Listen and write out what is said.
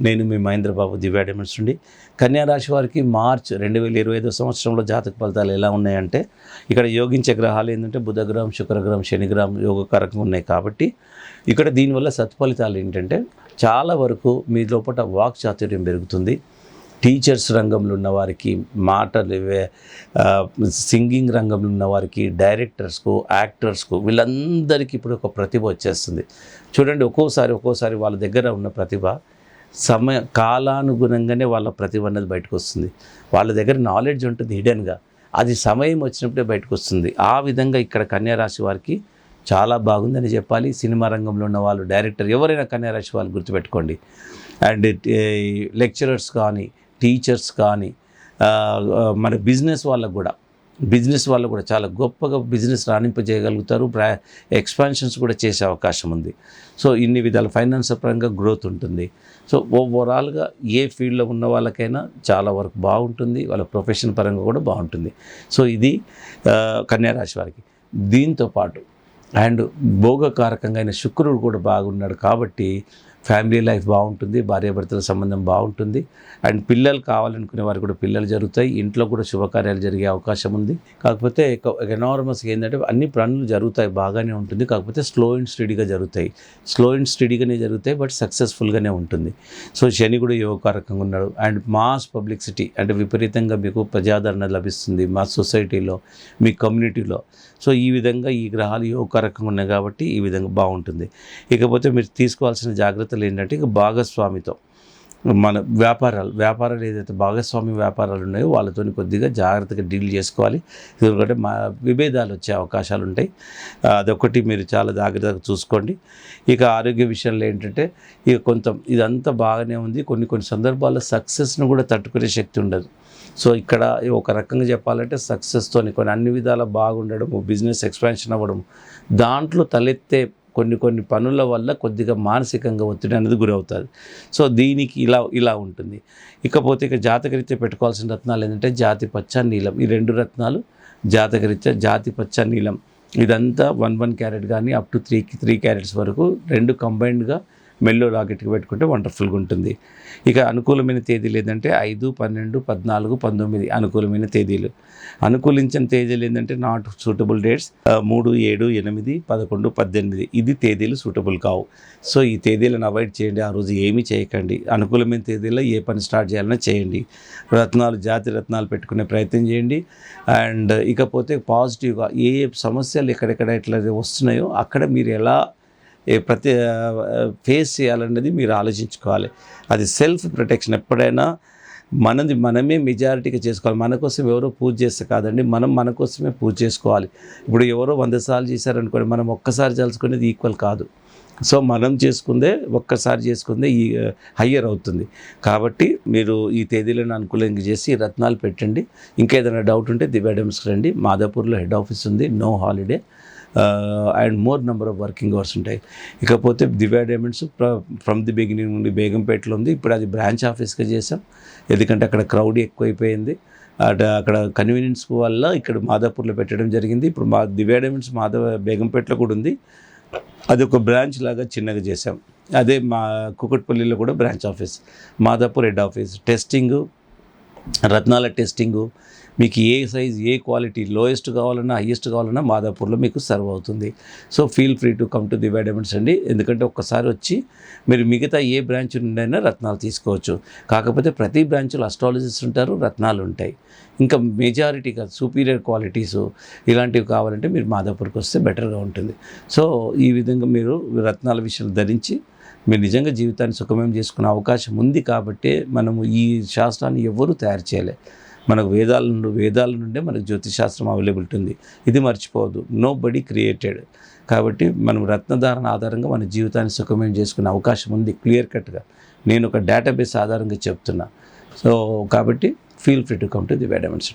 నేను మీ మహేంద్ర బాబు దివ్య డైమండ్స్ నుండి. కన్యా రాశి వారికి మార్చ్ 2025 సంవత్సరంలో జాతక ఫలితాలు ఎలా ఉన్నాయంటే, ఇక్కడ యోగించే గ్రహాలు ఏంటంటే బుధగ్రహం, శుక్రగ్రహం, శనిగ్రహం యోగకారకంగా ఉన్నాయి. కాబట్టి ఇక్కడ దీనివల్ల సత్ఫలితాలు ఏంటంటే చాలా వరకు మీ లోపల వాక్ చాతుర్యం పెరుగుతుంది. టీచర్స్ రంగంలో ఉన్న వారికి, సింగింగ్ రంగంలో ఉన్న వారికి, డైరెక్టర్స్కు, యాక్టర్స్కు వీళ్ళందరికీ ఇప్పుడు ఒక ప్రతిభ వచ్చేస్తుంది. చూడండి, ఒక్కోసారి వాళ్ళ దగ్గర ఉన్న ప్రతిభ కాలానుగుణంగానే వాళ్ళ ప్రతిభ అనేది బయటకు వస్తుంది. వాళ్ళ దగ్గర నాలెడ్జ్ ఉంటుంది హిడెన్గా, అది సమయం వచ్చినప్పుడే బయటకు వస్తుంది. ఆ విధంగా ఇక్కడ కన్యా రాశి వారికి చాలా బాగుందని చెప్పాలి. సినిమా రంగంలో ఉన్న వాళ్ళు, డైరెక్టర్ ఎవరైనా కన్యా రాశి వాళ్ళు గుర్తుపెట్టుకోండి. అండ్ లెక్చరర్స్ కానీ, టీచర్స్ కానీ, మన బిజినెస్ వాళ్ళకు కూడా చాలా గొప్పగా బిజినెస్ రాణింపజేయగలుగుతారు. ఎక్స్పాన్షన్స్ కూడా చేసే అవకాశం ఉంది. సో ఇన్ని విధాల ఫైనాన్షియల్ పరంగా గ్రోత్ ఉంటుంది. సో ఓవరాల్గా ఏ ఫీల్డ్లో ఉన్న వాళ్ళకైనా చాలా వరకు బాగుంటుంది. వాళ్ళ ప్రొఫెషన్ పరంగా కూడా బాగుంటుంది. సో ఇది కన్యా రాశి వారికి. దీంతో పాటు అండ్ భోగకారకంగా అయిన శుక్రుడు కూడా బాగున్నాడు కాబట్టి ఫ్యామిలీ లైఫ్ బాగుంటుంది, భార్యాభర్తల సంబంధం బాగుంటుంది. అండ్ పిల్లలు కావాలనుకునే వారికి కూడా పిల్లలు జరుగుతాయి. ఇంట్లో కూడా శుభకార్యాలు జరిగే అవకాశం ఉంది. కాకపోతే ఎనార్మస్గా ఏంటంటే అన్ని పనులు జరుగుతాయి, బాగానే ఉంటుంది. కాకపోతే స్లో అండ్ స్టడీగానే జరుగుతాయి, బట్ సక్సెస్ఫుల్గానే ఉంటుంది. సో శని కూడా యోగకారకంగా ఉన్నాడు. అండ్ మాస్ పబ్లిసిటీ అంటే విపరీతంగా మీకు ప్రజాదరణ లభిస్తుంది మా సొసైటీలో, మీ కమ్యూనిటీలో. సో ఈ విధంగా ఈ గ్రహాలు యోగకారకంగా ఉన్నాయి కాబట్టి ఈ విధంగా బాగుంటుంది. ఇకపోతే మీరు తీసుకోవాల్సిన జాగ్రత్తలు ఏంటంటే, ఇక భాగస్వామితో మన వ్యాపారాలు ఏదైతే భాగస్వామి వ్యాపారాలు ఉన్నాయో వాళ్ళతో కొద్దిగా జాగ్రత్తగా డీల్ చేసుకోవాలి. ఎందుకంటే విభేదాలు వచ్చే అవకాశాలు ఉంటాయి. అదొకటి మీరు చాలా జాగ్రత్తగా చూసుకోండి. ఇక ఆరోగ్య విషయంలో ఏంటంటే, ఇదంతా బాగానే ఉంది. కొన్ని సందర్భాల్లో సక్సెస్ను కూడా తట్టుకునే శక్తి ఉండదు. సో ఇక్కడ ఒక రకంగా చెప్పాలంటే సక్సెస్తో అన్ని విధాలా బాగుండడం, బిజినెస్ ఎక్స్పాన్షన్ అవ్వడం, దాంట్లో తలెత్తే కొన్ని పనుల వల్ల కొద్దిగా మానసికంగా ఒత్తిడి అనేది గురవుతుంది. సో దీనికి ఇలా ఉంటుంది. ఇకపోతే ఇక జాతకరీత్యా పెట్టుకోవాల్సిన రత్నాలు ఏంటంటే జాతి పచ్చ, నీలం. ఈ 2 రత్నాలు జాతకరీత్యా జాతి పచ్చ, నీలం ఇదంతా 1 క్యారెట్ కానీ అప్ టు 3 క్యారెట్స్ వరకు 2 కంబైన్డ్గా మెల్లో లాకెట్కి పెట్టుకుంటే వండర్ఫుల్గా ఉంటుంది. ఇక అనుకూలమైన తేదీలు ఏంటంటే 5, 12, 14, 19 అనుకూలమైన తేదీలు. అనుకూలించిన తేదీలు ఏంటంటే నాట్ సూటబుల్ డేట్స్ 3, 7, 8, 11, 18 ఇది తేదీలు సూటబుల్ కావు. సో ఈ తేదీలను అవాయిడ్ చేయండి. ఆ రోజు ఏమీ చేయకండి. అనుకూలమైన తేదీలో ఏ పని స్టార్ట్ చేయాలన్నా చేయండి. జాతి రత్నాలు పెట్టుకునే ప్రయత్నం చేయండి. అండ్ ఇకపోతే పాజిటివ్గా ఏ సమస్యలు ఎక్కడెక్కడ ఎట్లా వస్తున్నాయో అక్కడ మీరు ఎలా ఫేస్ చేయాలన్నది మీరు ఆలోచించుకోవాలి. అది సెల్ఫ్ ప్రొటెక్షన్. ఎప్పుడైనా మనమే మెజారిటీగా చేసుకోవాలి. మన కోసం ఎవరో పూజ చేస్తే కాదండి, మన కోసమే పూజ చేసుకోవాలి. ఇప్పుడు ఎవరో 100 సార్లు చేశారనుకోండి, మనం ఒక్కసారి చేసుకునేది ఈక్వల్ కాదు. సో మనం ఒక్కసారి చేసుకుందే ఈ హయ్యర్ అవుతుంది. కాబట్టి మీరు ఈ తేదీలను అనుకూలంగా చేసి రత్నాలు పెట్టండి. ఇంకా ఏదైనా డౌట్ ఉంటే దివ్య డైమండ్స్కి రండి. మాదాపూర్లో హెడ్ ఆఫీస్ ఉంది, no holiday and more number of working hours ఉంటాయి. ఇకపోతే Divya diamonds from the beginning నుండి బేగంపేటలో ఉంది. ఇప్పుడు అది బ్రాంచ్ ఆఫీస్గా చేసాం, ఎందుకంటే అక్కడ క్రౌడ్ ఎక్కువైపోయింది. అక్కడ కన్వీనియన్స్ వల్ల ఇక్కడ మాదాపూర్లో పెట్టడం జరిగింది. ఇప్పుడు దివ్య డైమండ్స్ బేగంపేటలో కూడా ఉంది. అది ఒక బ్రాంచ్ లాగా చిన్నగా చేసాం. అదే మా కుకట్పల్లిలో కూడా branch office, Madhapur head office. Testing, రత్నాల టెస్టింగు, మీకు ఏ సైజ్ ఏ క్వాలిటీ లోయెస్ట్ కావాలన్నా హైయెస్ట్ కావాలన్నా మాదాపూర్లో మీకు సర్వ్ అవుతుంది. So feel free to come to Divya diamonds అండి. ఎందుకంటే ఒక్కసారి వచ్చి మీరు మిగతా ఏ బ్రాంచ్ నుండైనా రత్నాలు తీసుకోవచ్చు. కాకపోతే ప్రతి బ్రాంచ్లో అస్ట్రాలజిస్ట్ ఉంటారు, రత్నాలు ఉంటాయి. ఇంకా మెజారిటీగా సూపీరియర్ క్వాలిటీసు ఇలాంటివి కావాలంటే మీరు మాదాపూర్కి వస్తే బెటర్గా ఉంటుంది. సో ఈ విధంగా మీరు రత్నాల విషయాలు ధరించి మీరు నిజంగా జీవితాన్ని సుఖమయం చేసుకునే అవకాశం ఉంది. కాబట్టి మనము ఈ శాస్త్రాన్ని ఎవరూ తయారు చేయలే. మనకు వేదాల నుండే మనకు జ్యోతిశాస్త్రం అవైలబిలిటీ ఉంది. ఇది మర్చిపోవద్దు. Nobody created. కాబట్టి మనం రత్నధారణ ఆధారంగా మన జీవితాన్ని సుఖమయం చేసుకునే అవకాశం ఉంది క్లియర్ కట్గా. నేను ఒక డేటాబేస్ ఆధారంగా చెప్తున్నా. సో కాబట్టి feel free to come to Divya diamonds.